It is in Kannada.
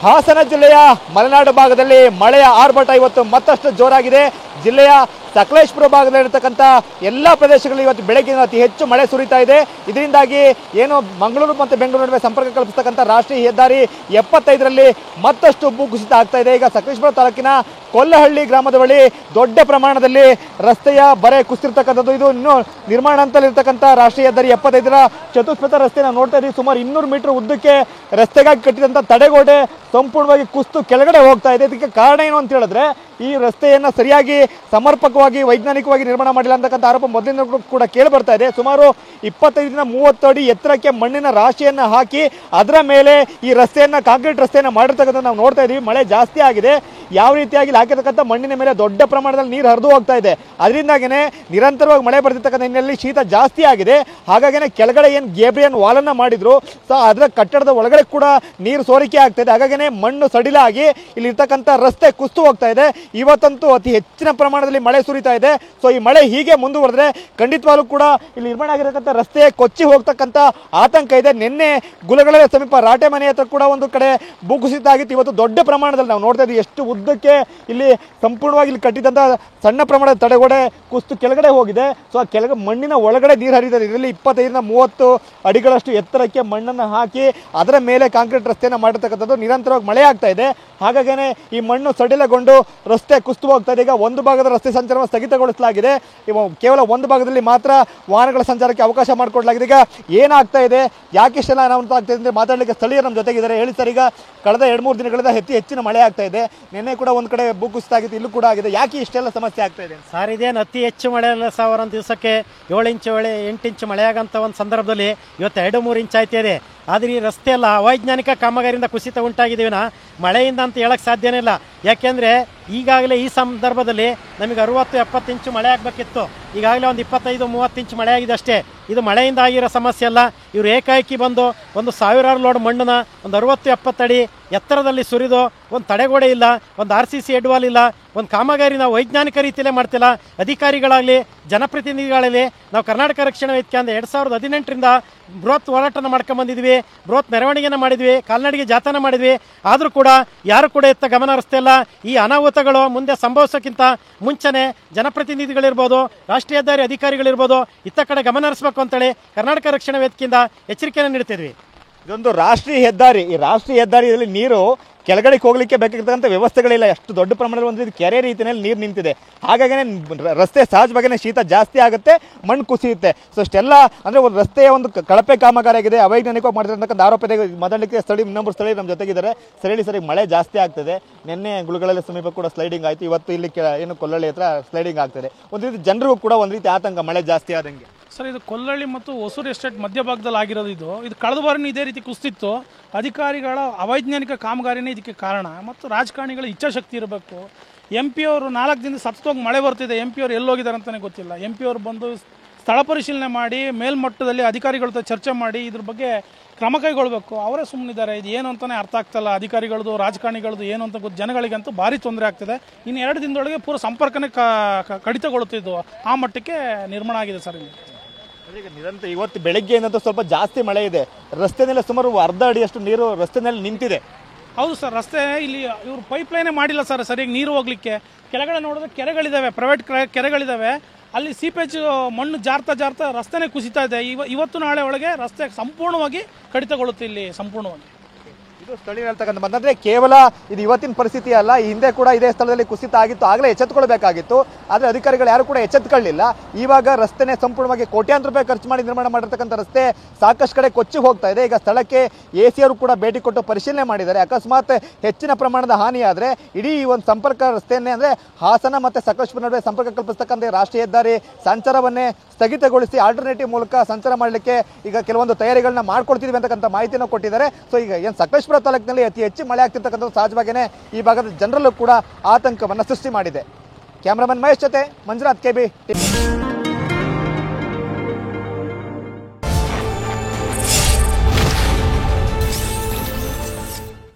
ಹಾಸನ ಜಿಲ್ಲೆಯ ಮಲೆನಾಡು ಭಾಗದಲ್ಲಿ ಮಳೆಯ ಆರ್ಭಟ ಇವತ್ತು ಮತ್ತಷ್ಟು ಜೋರಾಗಿದೆ. ಜಿಲ್ಲೆಯ ಸಕಲೇಶಪುರ ಭಾಗದಲ್ಲಿರತಕ್ಕಂಥ ಎಲ್ಲ ಪ್ರದೇಶಗಳಲ್ಲಿ ಇವತ್ತು ಬೆಳಗ್ಗಿನ ಅತಿ ಹೆಚ್ಚು ಮಳೆ ಸುರಿತಾ ಇದೆ. ಇದರಿಂದಾಗಿ ಏನು ಮಂಗಳೂರು ಮತ್ತು ಬೆಂಗಳೂರು ನಡುವೆ ಸಂಪರ್ಕ ಕಲ್ಪಿಸತಕ್ಕಂಥ ರಾಷ್ಟ್ರೀಯ ಹೆದ್ದಾರಿ 75ರಲ್ಲಿ ಮತ್ತಷ್ಟು ಭೂಕುಸಿತ ಆಗ್ತಾ ಇದೆ. ಈಗ ಸಕಲೇಶಪುರ ತಾಲೂಕಿನ ಕೊಲ್ಲಹಳ್ಳಿ ಗ್ರಾಮದ ಬಳಿ ದೊಡ್ಡ ಪ್ರಮಾಣದಲ್ಲಿ ರಸ್ತೆಯ ಬರೆ ಕುಸಿತಿರ್ತಕ್ಕಂಥದ್ದು. ಇದು ಇನ್ನೂ ನಿರ್ಮಾಣ ಹಂತದಲ್ಲಿರ್ತಕ್ಕಂಥ ರಾಷ್ಟ್ರೀಯ ಹೆದ್ದಾರಿ 75ರ ಚತುಷ್ಪಥ ರಸ್ತೆ ನಾವು ನೋಡ್ತಾ ಇದ್ದೀವಿ. ಸುಮಾರು 200 ಮೀಟರ್ ಉದ್ದಕ್ಕೆ ರಸ್ತೆಗಾಗಿ ಕಟ್ಟಿದಂಥ ತಡೆಗೋಡೆ ಸಂಪೂರ್ಣವಾಗಿ ಕುಸಿದು ಕೆಳಗಡೆ ಹೋಗ್ತಾ ಇದೆ. ಇದಕ್ಕೆ ಕಾರಣ ಏನು ಅಂತ ಹೇಳಿದ್ರೆ ಈ ರಸ್ತೆಯನ್ನು ಸರಿಯಾಗಿ ಸಮರ್ಪಕವಾಗಿ ವೈಜ್ಞಾನಿಕವಾಗಿ ನಿರ್ಮಾಣ ಮಾಡಿಲ್ಲ ಅಂತಕ್ಕಂಥ ಆರೋಪ ಮೊದಲಿಂದ ಕೂಡ ಕೇಳಿ ಬರ್ತಾ ಇದೆ. ಸುಮಾರು 25ರಿಂದ 30 ಅಡಿ ಎತ್ತರಕ್ಕೆ ಮಣ್ಣಿನ ರಾಶಿಯನ್ನು ಹಾಕಿ ಅದರ ಮೇಲೆ ಈ ರಸ್ತೆಯನ್ನು ಕಾಂಕ್ರೀಟ್ ರಸ್ತೆಯನ್ನು ಮಾಡಿರ್ತಕ್ಕಂಥ ನಾವು ನೋಡ್ತಾ ಇದ್ದೀವಿ. ಮಳೆ ಜಾಸ್ತಿ ಆಗಿದೆ. ಯಾವ ರೀತಿಯಾಗಿ ಹಾಕಿರ್ತಕ್ಕಂಥ ಮಣ್ಣಿನ ಮೇಲೆ ದೊಡ್ಡ ಪ್ರಮಾಣದಲ್ಲಿ ನೀರು ಹರಿದು ಹೋಗ್ತಾ ಇದೆ. ಅದರಿಂದಾಗಿಯೇ ನಿರಂತರವಾಗಿ ಮಳೆ ಬರ್ತಿರ್ತಕ್ಕಂಥ ಹಿನ್ನೆಲೆಯಲ್ಲಿ ಶೀತ ಜಾಸ್ತಿ ಆಗಿದೆ. ಹಾಗಾಗಿನೇ ಕೆಳಗಡೆ ಏನು ಗೇಬ್ರಿಯನ್ ವಾಲನ್ನು ಮಾಡಿದ್ರು ಸೊ ಅದರ ಕಟ್ಟಡದ ಒಳಗಡೆ ಕೂಡ ನೀರು ಸೋರಿಕೆ ಆಗ್ತಾ ಇದೆ. ಹಾಗಾಗಿನೇ ಮಣ್ಣು ಸಡಿಲಾಗಿ ಇಲ್ಲಿರ್ತಕ್ಕಂಥ ರಸ್ತೆ ಕುಸಿದು ಹೋಗ್ತಾ ಇದೆ. ಇವತ್ತಂತೂ ಅತಿ ಹೆಚ್ಚಿನ ಪ್ರಮಾಣದಲ್ಲಿ ಮಳೆ ಸುರಿತಾ ಇದೆ. ಸೊ ಈ ಮಳೆ ಹೀಗೆ ಮುಂದುವರೆದ್ರೆ ಖಂಡಿತವಾಗ್ಲೂ ಕೂಡ ಇಲ್ಲಿ ನಿರ್ಮಾಣ ಆಗಿರತಕ್ಕಂಥ ರಸ್ತೆ ಕೊಚ್ಚಿ ಹೋಗ್ತಕ್ಕಂಥ ಆತಂಕ ಇದೆ. ನಿನ್ನೆ ಗುಲಗಳ ಸಮೀಪ ರಾಟೆ ಮನೆ ಹತ್ರ ಕೂಡ ಒಂದು ಕಡೆ ಭೂಕುಸಿತ ಆಗಿತ್ತು. ಇವತ್ತು ದೊಡ್ಡ ಪ್ರಮಾಣದಲ್ಲಿ ನಾವು ನೋಡ್ತಾ ಇದ್ದೀವಿ ಎಷ್ಟು ಉದ್ದಕ್ಕೆ ಇಲ್ಲಿ ಸಂಪೂರ್ಣವಾಗಿ ಇಲ್ಲಿ ಕಟ್ಟಿದಂಥ ಸಣ್ಣ ಪ್ರಮಾಣದ ತಡೆಗೋಡೆ ಕುಸಿದು ಕೆಳಗಡೆ ಹೋಗಿದೆ. ಸೊ ಆ ಕೆಳಗೆ ಮಣ್ಣಿನ ಒಳಗಡೆ ನೀರು ಹರಿದಿದೆ. ಇದರಲ್ಲಿ 25ರಿಂದ 30 ಅಡಿಗಳಷ್ಟು ಎತ್ತರಕ್ಕೆ ಮಣ್ಣನ್ನು ಹಾಕಿ ಅದರ ಮೇಲೆ ಕಾಂಕ್ರೀಟ್ ರಸ್ತೆಯನ್ನು ಮಾಡಿರ್ತಕ್ಕಂಥದ್ದು. ನಿರಂತರವಾಗಿ ಮಳೆ ಆಗ್ತಾ ಇದೆ. ಹಾಗಾಗಿನೇ ಈ ಮಣ್ಣು ಸಡಿಲಗೊಂಡು ರಸ್ತೆ ಕುಸಿದು ಹೋಗ್ತಾ ಇದೆ. ಈಗ ಒಂದು ಭಾಗದ ರಸ್ತೆ ಸಂಚಾರವನ್ನು ಸ್ಥಗಿತಗೊಳಿಸಲಾಗಿದೆ. ಕೇವಲ ಒಂದು ಭಾಗದಲ್ಲಿ ಮಾತ್ರ ವಾಹನಗಳ ಸಂಚಾರಕ್ಕೆ ಅವಕಾಶ ಮಾಡಿಕೊಡಲಾಗಿದೆ. ಈಗ ಏನಾಗ್ತಾ ಇದೆ, ಯಾಕೆ ಇಷ್ಟೆಲ್ಲ ಅನಾಹುತ ಆಗ್ತಾ ಇದೆ ಅಂದರೆ ಮಾತಾಡಲಿಕ್ಕೆ ಸ್ಥಳೀಯರು ನಮ್ಮ ಜೊತೆಗಿದ್ದಾರೆ. ಹೇಳಿ ಸರ್, ಈಗ ಕಳೆದ 2-3 ದಿನಗಳಿಂದ ಹೆಚ್ಚಿನ ಮಳೆ ಆಗ್ತಾ ಇದೆ. ನಿನ್ನೆ ಕೂಡ ಒಂದು ಕಡೆ ಭೂಕುಸಿತ ಆಗಿತ್ತು, ಇಲ್ಲೂ ಕೂಡ ಆಗಿದೆ. ಯಾಕೆ ಇಷ್ಟೆಲ್ಲ ಸಮಸ್ಯೆ ಆಗ್ತಾ ಇದೆ ಸರ್? ಇದೇನು ಅತಿ ಹೆಚ್ಚು ಮಳೆ ಅಲ್ಲ ಸರ್. ಒಂದು ದಿವಸಕ್ಕೆ 7 ಇಂಚು 8 ಇಂಚು ಮಳೆ ಆಗಂತ ಒಂದು ಸಂದರ್ಭದಲ್ಲಿ ಇವತ್ತು 2-3 ಇಂಚ್ ಆಯ್ತಿದೆ. ಆದರೆ ಈ ರಸ್ತೆ ಎಲ್ಲ ಅವೈಜ್ಞಾನಿಕ ಕಾಮಗಾರಿಯಿಂದ ಕುಸಿತ ಉಂಟಾಗಿದ್ದೀವಿನ ಮಳೆಯಿಂದ ಅಂತ ಹೇಳಕ್ಕೆ ಸಾಧ್ಯನೇ ಇಲ್ಲ. ಯಾಕೆಂದರೆ ಈಗಾಗಲೇ ಈ ಸಂದರ್ಭದಲ್ಲಿ ನಮಗೆ 60-70 ಇಂಚು ಮಳೆ ಆಗಬೇಕಿತ್ತು. ಈಗಾಗಲೇ ಒಂದು 25-30 ಇಂಚು ಮಳೆ ಆಗಿದೆ ಅಷ್ಟೇ. ಇದು ಮಳೆಯಿಂದ ಆಗಿರೋ ಸಮಸ್ಯೆ ಅಲ್ಲ. ಇವರು ಏಕಾಏಕಿ ಬಂದು ಒಂದು 1000 ಲೋಡ್ ಮಣ್ಣನ್ನ ಒಂದು 60-70 ಅಡಿ ಎತ್ತರದಲ್ಲಿ ಸುರಿದು ಒಂದು ತಡೆಗೋಡೆ ಇಲ್ಲ, ಒಂದು RCC ಹೆಡ್ವಾಲ್ ಇಲ್ಲ, ಒಂದು ಕಾಮಗಾರಿನ ವೈಜ್ಞಾನಿಕ ರೀತಿಯಲ್ಲೇ ಮಾಡ್ತಿಲ್ಲ. ಅಧಿಕಾರಿಗಳಾಗಲಿ ಜನಪ್ರತಿನಿಧಿಗಳಲ್ಲಿ ನಾವು ಕರ್ನಾಟಕ ರಕ್ಷಣಾ ವೇದಿಕೆ ಅಂದರೆ 2018ರಿಂದ ಬೃಹತ್ ಹೋರಾಟನ ಮಾಡ್ಕೊಂಬಂದಿದ್ವಿ, ಬೃಹತ್ ಮೆರವಣಿಗೆನ ಮಾಡಿದ್ವಿ, ಕಾಲ್ನಡಿಗೆ ಜಾಥಾನ ಮಾಡಿದ್ವಿ. ಆದರೂ ಕೂಡ ಯಾರು ಕೂಡ ಎತ್ತ ಗಮನ ಹರಿಸ್ತಿಲ್ಲ. ಈ ಅನಾಹುತಗಳು ಮುಂದೆ ಸಂಭವಿಸೋಕ್ಕಿಂತ ಮುಂಚೆನೆ ಜನಪ್ರತಿನಿಧಿಗಳಿರ್ಬೋದು, ರಾಷ್ಟ್ರೀಯ ಹೆದ್ದಾರಿ ಅಧಿಕಾರಿಗಳಿರ್ಬೋದು ಇತ್ತ ಕಡೆ ಗಮನ ಹರಿಸಬೇಕು ಅಂತೇಳಿ ಕರ್ನಾಟಕ ರಕ್ಷಣಾ ವೇದಿಕೆಯಿಂದ ಎಚ್ಚರಿಕೆಯನ್ನು ನೀಡ್ತಿದ್ವಿ. ಇದೊಂದು ರಾಷ್ಟ್ರೀಯ ಹೆದ್ದಾರಿ. ಈ ರಾಷ್ಟ್ರೀಯ ಹೆದ್ದಾರಿಯಲ್ಲಿ ನೀರು ಕೆಳಗಡೆ ಹೋಗ್ಲಿಕ್ಕೆ ಬೇಕಾಗಿರ್ತಕ್ಕಂಥ ವ್ಯವಸ್ಥೆಗಳಿಲ್ಲ. ಎಷ್ಟು ದೊಡ್ಡ ಪ್ರಮಾಣದಲ್ಲಿ ಒಂದು ಕೆರೆ ರೀತಿಯಲ್ಲಿ ನೀರು ನಿಂತಿದೆ. ಹಾಗಾಗಿ ರಸ್ತೆ ಸಹಜವಾಗಿಯೇ ಶೀತ ಜಾಸ್ತಿ ಆಗುತ್ತೆ, ಮಣ್ಣು ಕುಸಿಯುತ್ತೆ. ಸೊ ಅಷ್ಟೆಲ್ಲ ಅಂದರೆ ಒಂದು ರಸ್ತೆಯ ಒಂದು ಕಳಪೆ ಕಾಮಗಾರಿ ಆಗಿದೆ, ಅವೈಜ್ಞಾನಿಕವಾಗಿ ಮಾಡಿರ್ತಕ್ಕಂಥ ಆರೋಪ ಇದೆ. ಮಾತಾಡಲಿಕ್ಕೆ ಇನ್ನೊಬ್ಬರು ಸ್ಥಳೀಯ ನಮ್ಮ ಜೊತೆಗಿದ್ದಾರೆ. ಸರಿ ಮಳೆ ಜಾಸ್ತಿ ಆಗ್ತದೆ. ನಿನ್ನೆ ಗುಳುಗಳಲ್ಲಿ ಸಮೀಪ ಕೂಡ ಸ್ಲೈಡಿಂಗ್ ಆಯಿತು. ಇವತ್ತು ಇಲ್ಲಿ ಏನು ಕೊಲ್ಲಳ್ಳಿ ಹತ್ರ ಸ್ಲೈಡಿಂಗ್ ಆಗ್ತದೆ. ಒಂದು ರೀತಿ ಜನರಿಗೂ ಕೂಡ ಒಂದು ರೀತಿ ಆತಂಕ ಮಳೆ ಜಾಸ್ತಿ ಆದಂಗೆ. ಸರ್, ಇದು ಕೊಲ್ಲಳ್ಳಿ ಮತ್ತು ಹೊಸೂರು ಎಸ್ಟೇಟ್ ಮಧ್ಯಭಾಗದಲ್ಲಿ ಆಗಿರೋದು. ಇದು ಕಳೆದ ಬಾರಿನೂ ಇದೇ ರೀತಿ ಕುಸಿತಿತ್ತು. ಅಧಿಕಾರಿಗಳ ಅವೈಜ್ಞಾನಿಕ ಕಾಮಗಾರಿನೇ ಇದಕ್ಕೆ ಕಾರಣ. ಮತ್ತು ರಾಜಕಾರಣಿಗಳ ಇಚ್ಛಾಶಕ್ತಿ ಇರಬೇಕು. MP ಅವರು 4 ದಿನದ ಸತತವಾಗಿ ಮಳೆ ಬರ್ತಿದೆ. MP ಅವರು ಎಲ್ಲೋಗಿದ್ದಾರೆ ಅಂತಲೇ ಗೊತ್ತಿಲ್ಲ. MP ಅವರು ಬಂದು ಸ್ಥಳ ಪರಿಶೀಲನೆ ಮಾಡಿ ಮೇಲ್ಮಟ್ಟದಲ್ಲಿ ಅಧಿಕಾರಿಗಳ ಜೊತೆ ಚರ್ಚೆ ಮಾಡಿ ಇದ್ರ ಬಗ್ಗೆ ಕ್ರಮ ಕೈಗೊಳ್ಳಬೇಕು. ಅವರೇ ಸುಮ್ಮನಿದ್ದಾರೆ. ಇದು ಏನು ಅಂತಲೇ ಅರ್ಥ ಆಗ್ತಾಯಿಲ್ಲ. ಅಧಿಕಾರಿಗಳದ್ದು ರಾಜಕಾರಣಿಗಳದ್ದು ಏನು ಅಂತ ಗೊತ್ತು. ಜನಗಳಿಗಂತೂ ಭಾರಿ ತೊಂದರೆ ಆಗ್ತಿದೆ. ಇನ್ನು 2 ದಿನದೊಳಗೆ ಪೂರ ಸಂಪರ್ಕನೇ ಕಡಿತಗೊಳ್ಳುತ್ತಿದ್ದು ಆ ಮಟ್ಟಕ್ಕೆ ನಿರ್ಮಾಣ ಆಗಿದೆ ಸರ್. ಈಗ ನಿರಂತರ ಇವತ್ತು ಬೆಳಗ್ಗೆಯಿಂದ ಸ್ವಲ್ಪ ಜಾಸ್ತಿ ಮಳೆ ಇದೆ. ರಸ್ತೆನೆಲ್ಲ ಸುಮಾರು 1/2 ಅಡಿಯಷ್ಟು ನೀರು ರಸ್ತೆನಲ್ಲಿ ನಿಂತಿದೆ. ಹೌದು ಸರ್, ರಸ್ತೆ ಇಲ್ಲಿ ಇವರು ಪೈಪ್ಲೈನೇ ಮಾಡಿಲ್ಲ ಸರ್ ಸರಿಯಾಗಿ ನೀರು ಹೋಗ್ಲಿಕ್ಕೆ. ಕೆಳಗಡೆ ನೋಡಿದ್ರೆ ಕೆರೆಗಳಿದ್ದಾವೆ, ಪ್ರೈವೇಟ್ ಕೆರೆಗಳಿದ್ದಾವೆ. ಅಲ್ಲಿ ಸೀಪೇಜ್ ಮಣ್ಣು ಜಾರ್ತಾ ರಸ್ತೆನೇ ಕುಸಿತಾ ಇದೆ. ಇವತ್ತು ನಾಳೆ ಒಳಗೆ ರಸ್ತೆ ಸಂಪೂರ್ಣವಾಗಿ ಕಡಿತಗೊಳ್ಳುತ್ತೆ ಇಲ್ಲಿ ಸಂಪೂರ್ಣವಾಗಿ. ಇದು ಸ್ಥಳೀಯ ಹೇಳ್ತಕ್ಕಂಥ ಬಂದರೆ ಕೇವಲ ಇದು ಇವತ್ತಿನ ಪರಿಸ್ಥಿತಿ ಅಲ್ಲ. ಈ ಹಿಂದೆ ಕೂಡ ಇದೇ ಸ್ಥಳದಲ್ಲಿ ಕುಸಿತ ಆಗಿತ್ತು. ಆಗಲೇ ಎಚ್ಚೆತ್ತುಕೊಳ್ಬೇಕಾಗಿತ್ತು. ಆದರೆ ಅಧಿಕಾರಿಗಳು ಯಾರು ಕೂಡ ಎಚ್ಚೆತ್ತುಕೊಳ್ಳಿಲ್ಲ. ಇವಾಗ ರಸ್ತೆನೇ ಸಂಪೂರ್ಣವಾಗಿ ಕೋಟ್ಯಾಂತರ ರೂಪಾಯಿ ಖರ್ಚು ಮಾಡಿ ನಿರ್ಮಾಣ ಮಾಡಿರ್ತಕ್ಕಂಥ ರಸ್ತೆ ಸಾಕಷ್ಟು ಕಡೆ ಕೊಚ್ಚಿ ಹೋಗ್ತಾ ಇದೆ. ಈಗ ಸ್ಥಳಕ್ಕೆ AC ಅವರು ಕೂಡ ಭೇಟಿ ಕೊಟ್ಟು ಪರಿಶೀಲನೆ ಮಾಡಿದ್ದಾರೆ. ಅಕಸ್ಮಾತ್ ಹೆಚ್ಚಿನ ಪ್ರಮಾಣದ ಹಾನಿ ಆದರೆ ಇಡೀ ಈ ಒಂದು ಸಂಪರ್ಕ ರಸ್ತೆಯನ್ನೇ ಅಂದರೆ ಹಾಸನ ಮತ್ತು ಸಕಲೇಶಪುರ ನಡುವೆ ಸಂಪರ್ಕ ಕಲ್ಪಿಸ್ತಕ್ಕಂಥ ರಾಷ್ಟ್ರೀಯ ಹೆದ್ದಾರಿ ಸಂಚಾರವನ್ನೇ ಸ್ಥಗಿತಗೊಳಿಸಿ ಆಲ್ಟರ್ನೇಟಿವ್ ಮೂಲಕ ಸಂಚಾರ ಮಾಡಲಿಕ್ಕೆ ಈಗ ಕೆಲವೊಂದು ತಯಾರಿಗಳನ್ನ ಮಾಡ್ಕೊಡ್ತಿದ್ವಿ ಅಂತಕ್ಕಂಥ ಮಾಹಿತಿಯನ್ನು ಕೊಟ್ಟಿದ್ದಾರೆ. ಸೊ ಈಗ ಏನು ಸಕಲೇಶಪುರ ತಾಲೂಕಿನಲ್ಲಿ ಅತಿ ಹೆಚ್ಚು ಮಳೆ ಆಗ್ತಿರ್ತಕ್ಕಂಥ ಸಹಜವಾಗಿಯೇ ಈ ಭಾಗದ ಜನರಲ್ಲೂ ಕೂಡ ಆತಂಕವನ್ನು ಸೃಷ್ಟಿ ಮಾಡಿದೆ. ಕ್ಯಾಮರಾಮನ್ ಮಹೇಶ್ ಜೊತೆ ಮಂಜುನಾಥ್ KB.